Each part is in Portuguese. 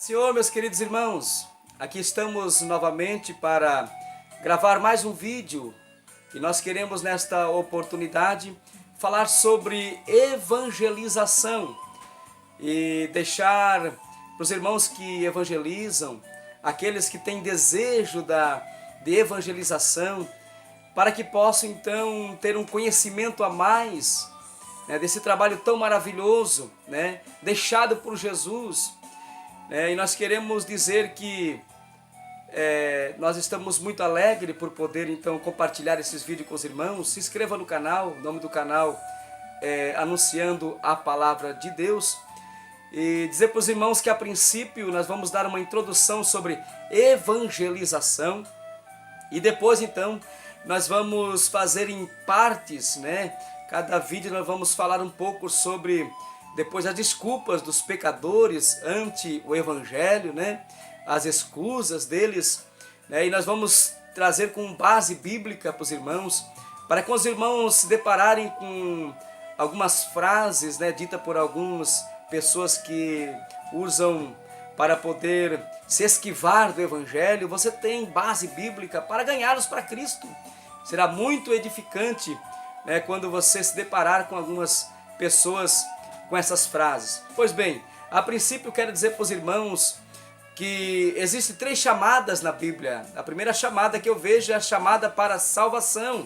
Senhor, meus queridos irmãos, aqui estamos novamente para gravar mais um vídeo e nós queremos nesta oportunidade falar sobre evangelização e deixar para os irmãos que evangelizam, aqueles que têm desejo de evangelização, para que possam então ter um conhecimento a mais, desse trabalho tão maravilhoso, deixado por Jesus. E nós queremos dizer que nós estamos muito alegres por poder então compartilhar esses vídeos com os irmãos. Se inscreva no canal, o nome do canal é Anunciando a Palavra de Deus. E dizer para os irmãos que a princípio nós vamos dar uma introdução sobre evangelização. E depois então nós vamos fazer em partes, Cada vídeo nós vamos falar um pouco sobre depois as desculpas dos pecadores ante o Evangelho, as escusas deles, e nós vamos trazer com base bíblica para os irmãos, para que os irmãos se depararem com algumas frases, ditas por algumas pessoas que usam para poder se esquivar do Evangelho. Você tem base bíblica para ganhá-los para Cristo. Será muito edificante, quando você se deparar com algumas pessoas com essas frases. Pois bem, a princípio eu quero dizer para os irmãos que existem 3 chamadas na Bíblia. A primeira chamada que eu vejo é a chamada para a salvação.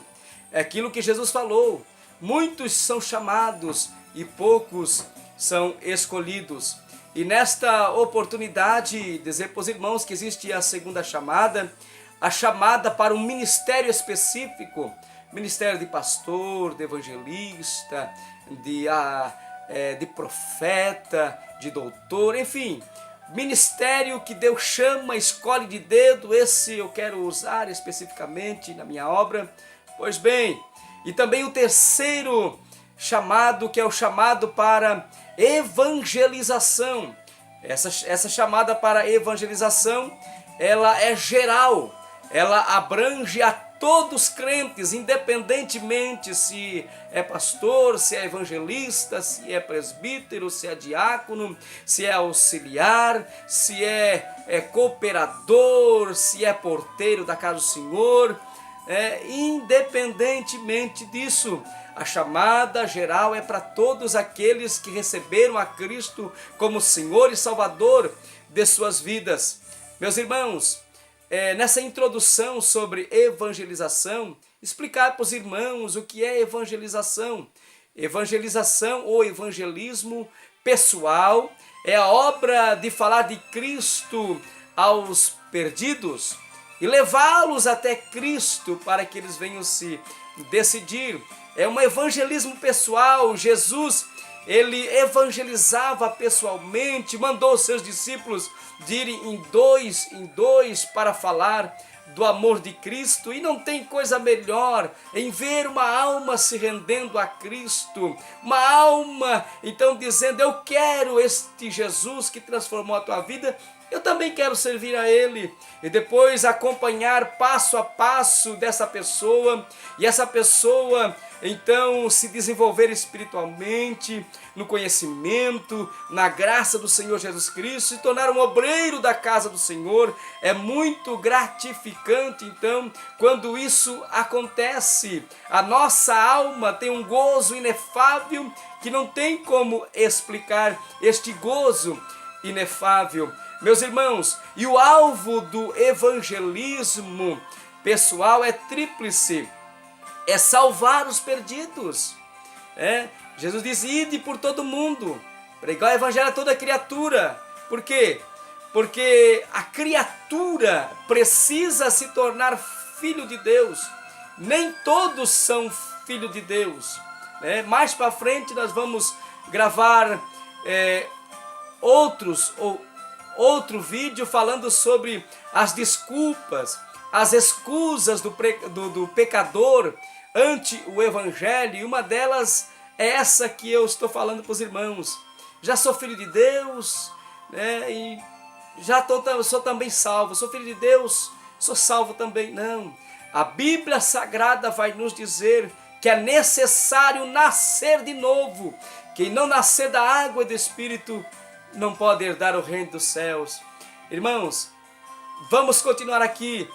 É aquilo que Jesus falou. Muitos são chamados e poucos são escolhidos. E nesta oportunidade, dizer para os irmãos que existe a segunda chamada, a chamada para um ministério específico. Ministério de pastor, de evangelista, de profeta, de doutor, enfim, ministério que Deus chama, escolhe de dedo. Esse eu quero usar especificamente na minha obra. Pois bem, e também o terceiro chamado, que é o chamado para evangelização. Essa chamada para evangelização, ela é geral, ela abrange a todos os crentes, independentemente se é pastor, se é evangelista, se é presbítero, se é diácono, se é auxiliar, se é cooperador, se é porteiro da casa do Senhor, independentemente disso, a chamada geral é para todos aqueles que receberam a Cristo como Senhor e Salvador de suas vidas. Meus irmãos, nessa introdução sobre evangelização, explicar para os irmãos o que é evangelização. Evangelização ou evangelismo pessoal é a obra de falar de Cristo aos perdidos e levá-los até Cristo para que eles venham se decidir. É um evangelismo pessoal. Jesus, ele evangelizava pessoalmente, mandou os seus discípulos de irem em dois para falar do amor de Cristo, e não tem coisa melhor em ver uma alma se rendendo a Cristo, uma alma então dizendo: eu quero este Jesus que transformou a tua vida, eu também quero servir a Ele, e depois acompanhar passo a passo dessa pessoa, e essa pessoa então se desenvolver espiritualmente, no conhecimento, na graça do Senhor Jesus Cristo, se tornar um obreiro da casa do Senhor. É muito gratificante então quando isso acontece. A nossa alma tem um gozo inefável que não tem como explicar, este gozo inefável. Meus irmãos, e o alvo do evangelismo pessoal é tríplice: é salvar os perdidos. Jesus diz: ide por todo mundo, pregar o evangelho a toda criatura. Por quê? Porque a criatura precisa se tornar filho de Deus. Nem todos são filho de Deus. Mais para frente nós vamos gravar outro vídeo falando sobre as desculpas, as escusas do pecador ante o Evangelho, e uma delas é essa que eu estou falando para os irmãos. Já sou filho de Deus, e sou também salvo. Sou filho de Deus, sou salvo também. Não, a Bíblia Sagrada vai nos dizer que é necessário nascer de novo. Quem não nascer da água e do Espírito não pode herdar o reino dos céus. Irmãos, vamos continuar aqui.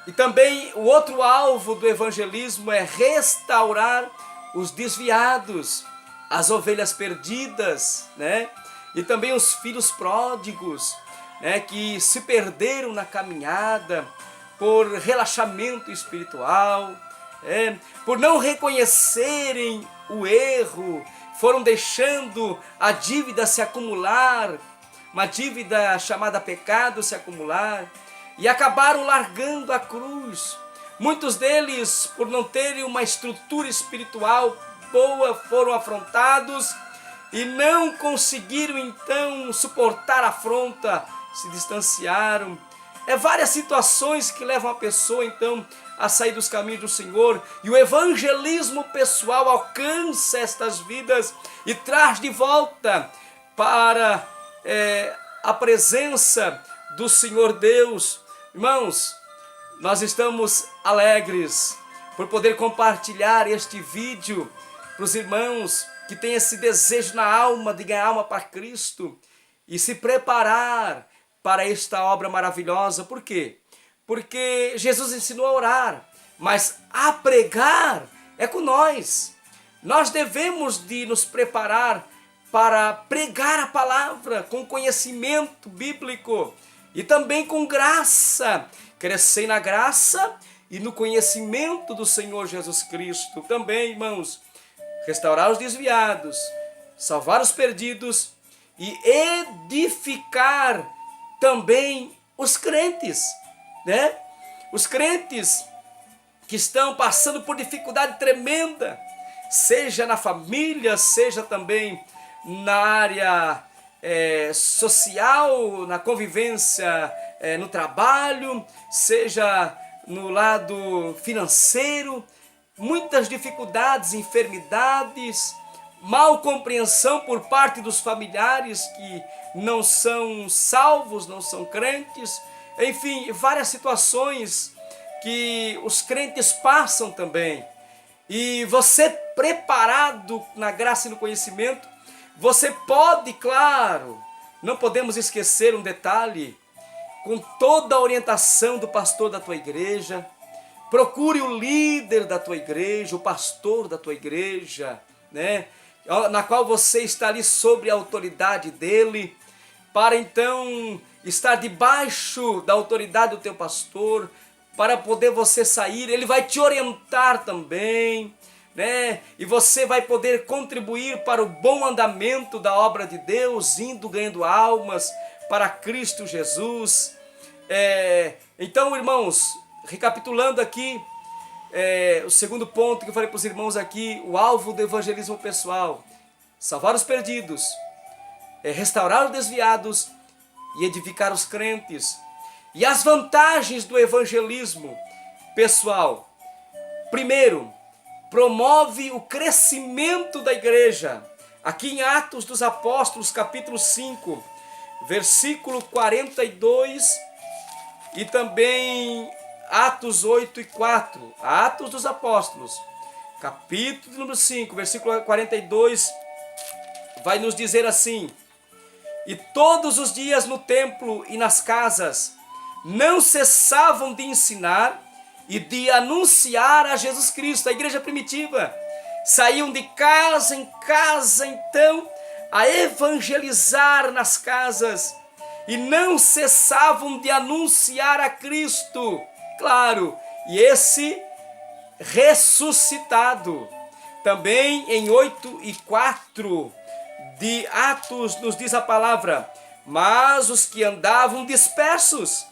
E também o outro alvo do evangelismo é restaurar os desviados, as ovelhas perdidas, né? E também os filhos pródigos, né? Que se perderam na caminhada por relaxamento espiritual, por não reconhecerem o erro, foram deixando a dívida se acumular, uma dívida chamada pecado se acumular, e acabaram largando a cruz. Muitos deles, por não terem uma estrutura espiritual boa, foram afrontados e não conseguiram então suportar a afronta, se distanciaram. Várias situações que levam a pessoa então a sair dos caminhos do Senhor, e o evangelismo pessoal alcança estas vidas e traz de volta para a presença do Senhor Deus. Irmãos, nós estamos alegres por poder compartilhar este vídeo para os irmãos que têm esse desejo na alma de ganhar alma para Cristo e se preparar para esta obra maravilhosa. Por quê? Porque Jesus ensinou a orar, mas a pregar é com nós. Nós devemos de nos preparar para pregar a palavra com conhecimento bíblico e também com graça, crescer na graça e no conhecimento do Senhor Jesus Cristo. Também, irmãos, restaurar os desviados, salvar os perdidos e edificar também os crentes, né? Os crentes que estão passando por dificuldade tremenda, seja na família, seja também na área social, na convivência, no trabalho, seja no lado financeiro, muitas dificuldades, enfermidades, mal compreensão por parte dos familiares que não são salvos, não são crentes, enfim, várias situações que os crentes passam também. E você preparado na graça e no conhecimento, você pode, claro, não podemos esquecer um detalhe, com toda a orientação do pastor da tua igreja, procure o líder da tua igreja, o pastor da tua igreja, né? Na qual você está ali sobre a autoridade dele, para então estar debaixo da autoridade do teu pastor, para poder você sair. Ele vai te orientar também, né? E você vai poder contribuir para o bom andamento da obra de Deus, indo ganhando almas para Cristo Jesus. Então, irmãos, recapitulando aqui, o segundo ponto que eu falei para os irmãos aqui, o alvo do evangelismo pessoal: salvar os perdidos, restaurar os desviados e edificar os crentes. E as vantagens do evangelismo pessoal: primeiro, promove o crescimento da igreja. Aqui em Atos dos Apóstolos, capítulo 5, versículo 42, e também Atos 8 e 4. Atos dos Apóstolos, capítulo número 5, versículo 42, vai nos dizer assim: e todos os dias no templo e nas casas não cessavam de ensinar e de anunciar a Jesus Cristo. A igreja primitiva saíam de casa em casa então a evangelizar nas casas e não cessavam de anunciar a Cristo, claro, e esse ressuscitado. Também em 8 e 4 de Atos nos diz a palavra: mas os que andavam dispersos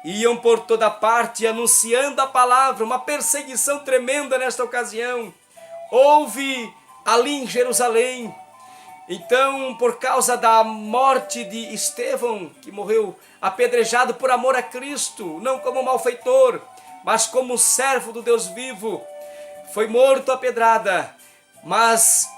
iam por toda parte anunciando a palavra. Uma perseguição tremenda nesta ocasião houve ali em Jerusalém. Então, por causa da morte de Estevão, que morreu apedrejado por amor a Cristo, não como malfeitor, mas como servo do Deus vivo, foi morto a pedrada, mas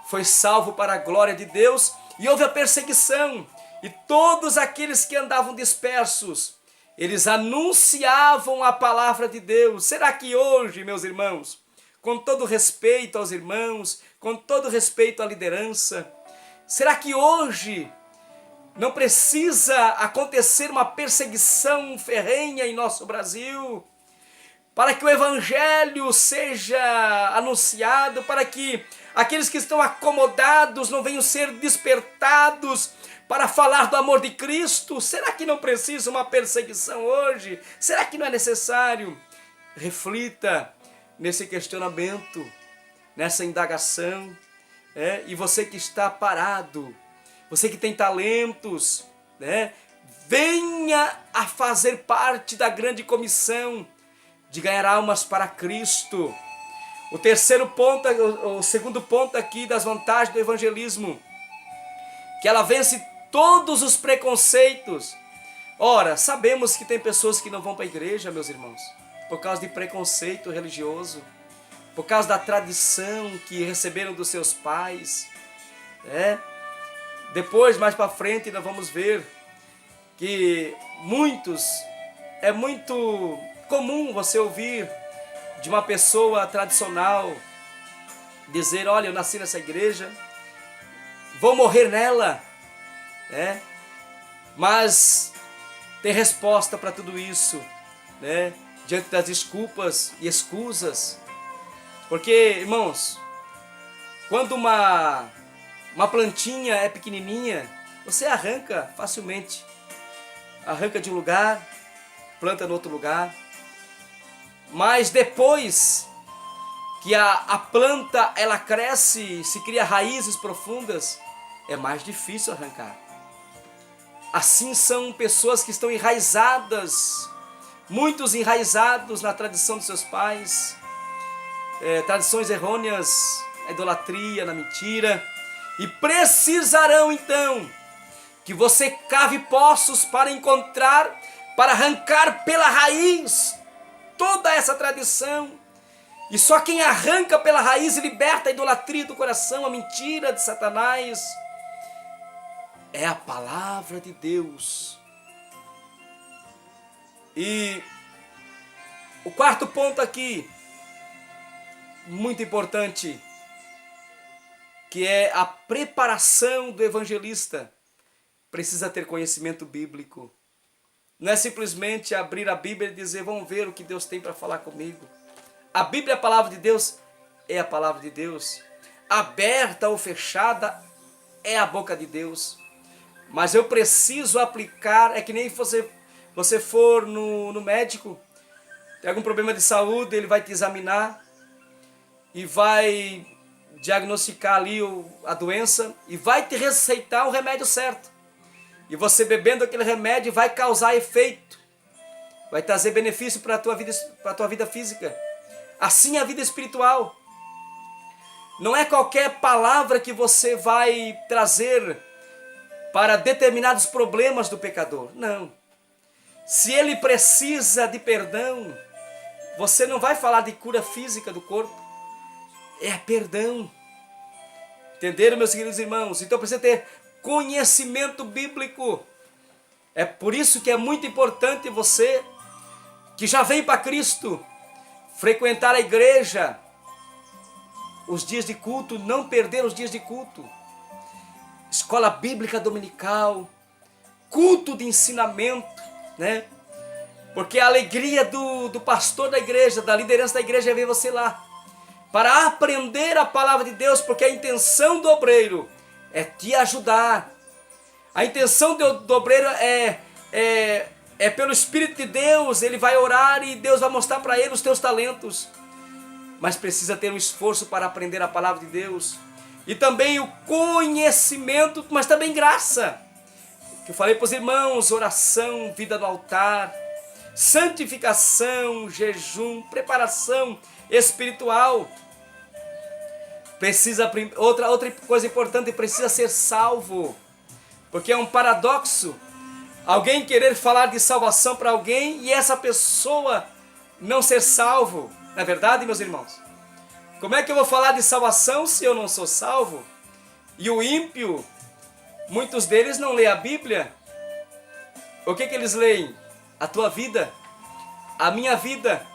foi salvo para a glória de Deus. E houve a perseguição, e todos aqueles que andavam dispersos, eles anunciavam a palavra de Deus. Será que hoje, meus irmãos, com todo respeito aos irmãos, com todo respeito à liderança, será que hoje Não precisa acontecer uma perseguição ferrenha em nosso Brasil para que o Evangelho seja anunciado, para que aqueles que estão acomodados não venham ser despertados para falar do amor de Cristo. Será que não precisa uma perseguição hoje? Será que não é necessário? Reflita nesse questionamento, nessa indagação. E você que está parado, você que tem talentos, venha a fazer parte da grande comissão de ganhar almas para Cristo. O segundo ponto aqui das vantagens do evangelismo, que ela vence todos os preconceitos. Ora, sabemos que tem pessoas que não vão para a igreja, meus irmãos, por causa de preconceito religioso, por causa da tradição que receberam dos seus pais. Depois, mais para frente, nós vamos ver que é muito comum você ouvir de uma pessoa tradicional dizer: olha, eu nasci nessa igreja, vou morrer nela, mas tem resposta para tudo isso, diante das desculpas e escusas. Porque, irmãos, quando uma plantinha é pequenininha, você arranca facilmente, arranca de um lugar, planta no outro lugar. Mas depois que a planta ela cresce, se cria raízes profundas, é mais difícil arrancar. Assim são pessoas que estão enraizadas, muitos enraizados na tradição dos seus pais, tradições errôneas, na idolatria, na mentira, e precisarão então que você cave poços para encontrar, para arrancar pela raiz toda essa tradição. E só quem arranca pela raiz e liberta a idolatria do coração, a mentira de Satanás, é a palavra de Deus. E o quarto ponto aqui, muito importante, que é a preparação do evangelista, precisa ter conhecimento bíblico. Não é simplesmente abrir a Bíblia e dizer: vamos ver o que Deus tem para falar comigo. A Bíblia é a palavra de Deus, é a palavra de Deus. Aberta ou fechada, é a boca de Deus. Mas eu preciso aplicar, é que nem você for no médico, tem algum problema de saúde, ele vai te examinar e vai diagnosticar ali a doença e vai te receitar o remédio certo. E você bebendo aquele remédio vai causar efeito, vai trazer benefício para a tua vida física. Assim é a vida espiritual. Não é qualquer palavra que você vai trazer para determinados problemas do pecador. Não. Se ele precisa de perdão, você não vai falar de cura física do corpo. É perdão. Entenderam, meus queridos irmãos? Então precisa ter conhecimento bíblico. É por isso que é muito importante você, que já veio para Cristo, frequentar a igreja, os dias de culto, não perder os dias de culto. Escola bíblica dominical, culto de ensinamento, Porque a alegria do pastor da igreja, da liderança da igreja, é ver você lá, para aprender a palavra de Deus, porque a intenção do obreiro é te ajudar. A intenção do obreiro é pelo Espírito de Deus, ele vai orar e Deus vai mostrar para ele os teus talentos. Mas precisa ter um esforço para aprender a palavra de Deus. E também o conhecimento, mas também graça. Que eu falei para os irmãos: oração, vida no altar, santificação, jejum, preparação espiritual. Outra coisa importante, precisa ser salvo. Porque é um paradoxo alguém querer falar de salvação para alguém e essa pessoa não ser salvo. Não é verdade, meus irmãos? Como é que eu vou falar de salvação se eu não sou salvo? E o ímpio, muitos deles não lêem a Bíblia. O que eles leem? A tua vida, a minha vida.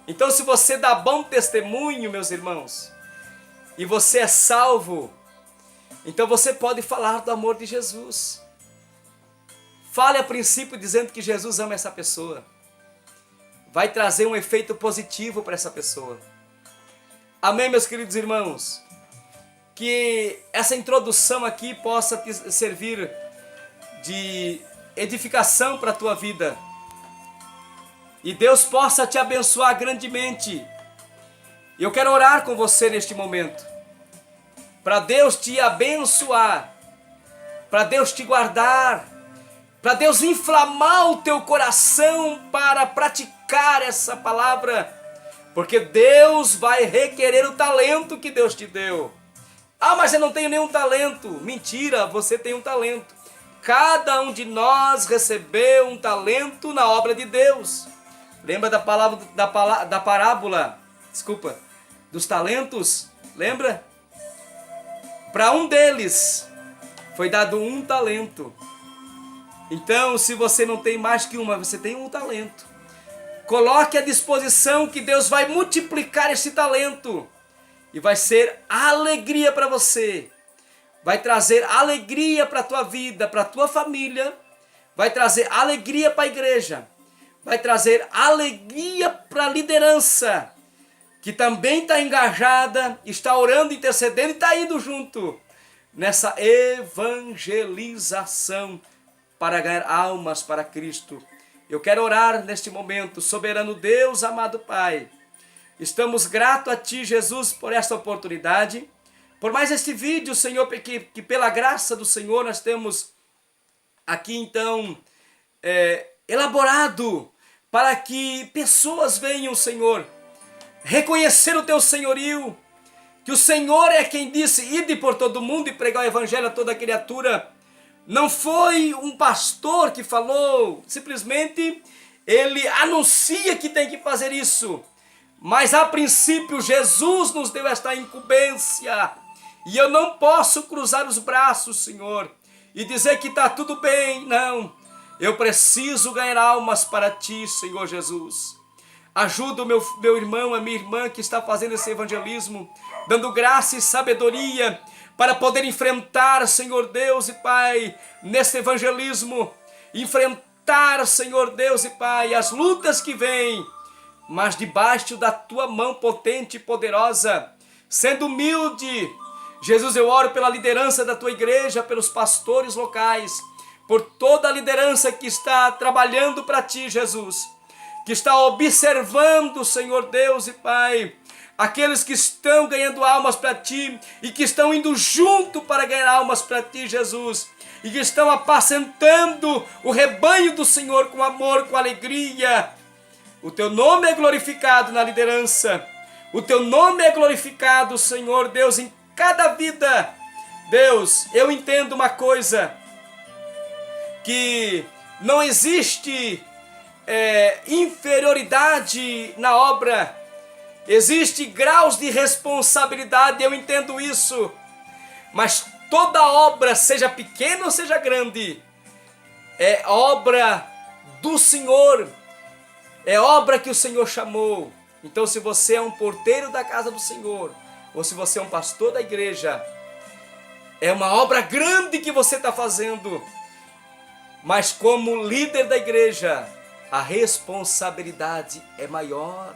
Então, se você dá bom testemunho, meus irmãos, e você é salvo, então você pode falar do amor de Jesus. Fale a princípio dizendo que Jesus ama essa pessoa. Vai trazer um efeito positivo para essa pessoa. Amém, meus queridos irmãos? Que essa introdução aqui possa te servir de edificação para a tua vida. E Deus possa te abençoar grandemente. E eu quero orar com você neste momento. Para Deus te abençoar. Para Deus te guardar. Para Deus inflamar o teu coração para praticar essa palavra. Porque Deus vai requerer o talento que Deus te deu. Ah, mas eu não tenho nenhum talento. Mentira, você tem um talento. Cada um de nós recebeu um talento na obra de Deus. Lembra da parábola, dos talentos? Lembra? Para um deles foi dado um talento. Então, se você não tem mais que uma, você tem um talento. Coloque à disposição que Deus vai multiplicar esse talento. E vai ser alegria para você. Vai trazer alegria para a tua vida, para a tua família. Vai trazer alegria para a igreja. Vai trazer alegria para a liderança, que também está engajada, está orando, intercedendo e está indo junto nessa evangelização para ganhar almas para Cristo. Eu quero orar neste momento. Soberano Deus, amado Pai, estamos gratos a Ti, Jesus, por esta oportunidade, por mais este vídeo, Senhor, que pela graça do Senhor nós temos aqui então elaborado, para que pessoas venham, Senhor, reconhecer o Teu senhorio, que o Senhor é quem disse: ide por todo mundo e pregar o evangelho a toda criatura. Não foi um pastor que falou, simplesmente ele anuncia que tem que fazer isso. Mas a princípio Jesus nos deu esta incumbência. E eu não posso cruzar os braços, Senhor, e dizer que está tudo bem. Não. Eu preciso ganhar almas para Ti, Senhor Jesus. Ajuda o meu irmão, a minha irmã que está fazendo esse evangelismo, dando graça e sabedoria para poder enfrentar, Senhor Deus e Pai, nesse evangelismo. Enfrentar, Senhor Deus e Pai, as lutas que vêm, mas debaixo da Tua mão potente e poderosa, sendo humilde. Jesus, eu oro pela liderança da Tua igreja, pelos pastores locais, por toda a liderança que está trabalhando para Ti, Jesus, que está observando, Senhor Deus e Pai, aqueles que estão ganhando almas para Ti e que estão indo junto para ganhar almas para Ti, Jesus, e que estão apacentando o rebanho do Senhor com amor, com alegria. O Teu nome é glorificado na liderança, o Teu nome é glorificado, Senhor Deus, em cada vida. Deus, eu entendo uma coisa, que não existe inferioridade na obra, existe graus de responsabilidade, eu entendo isso, mas toda obra, seja pequena ou seja grande, é obra do Senhor, é obra que o Senhor chamou. Então, se você é um porteiro da casa do Senhor, ou se você é um pastor da igreja, é uma obra grande que você está fazendo. Mas como líder da igreja, a responsabilidade é maior.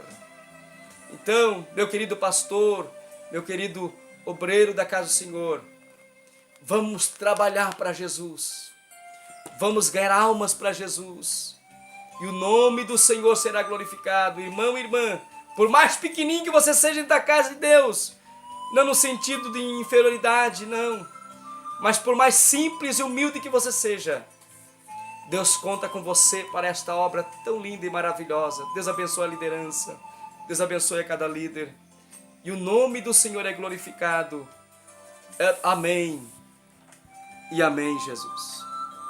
Então, meu querido pastor, meu querido obreiro da casa do Senhor, vamos trabalhar para Jesus. Vamos ganhar almas para Jesus. E o nome do Senhor será glorificado. Irmão e irmã, por mais pequenininho que você seja da casa de Deus, não no sentido de inferioridade, não, mas por mais simples e humilde que você seja, Deus conta com você para esta obra tão linda e maravilhosa. Deus abençoe a liderança. Deus abençoe a cada líder. E o nome do Senhor é glorificado. Amém. E amém, Jesus.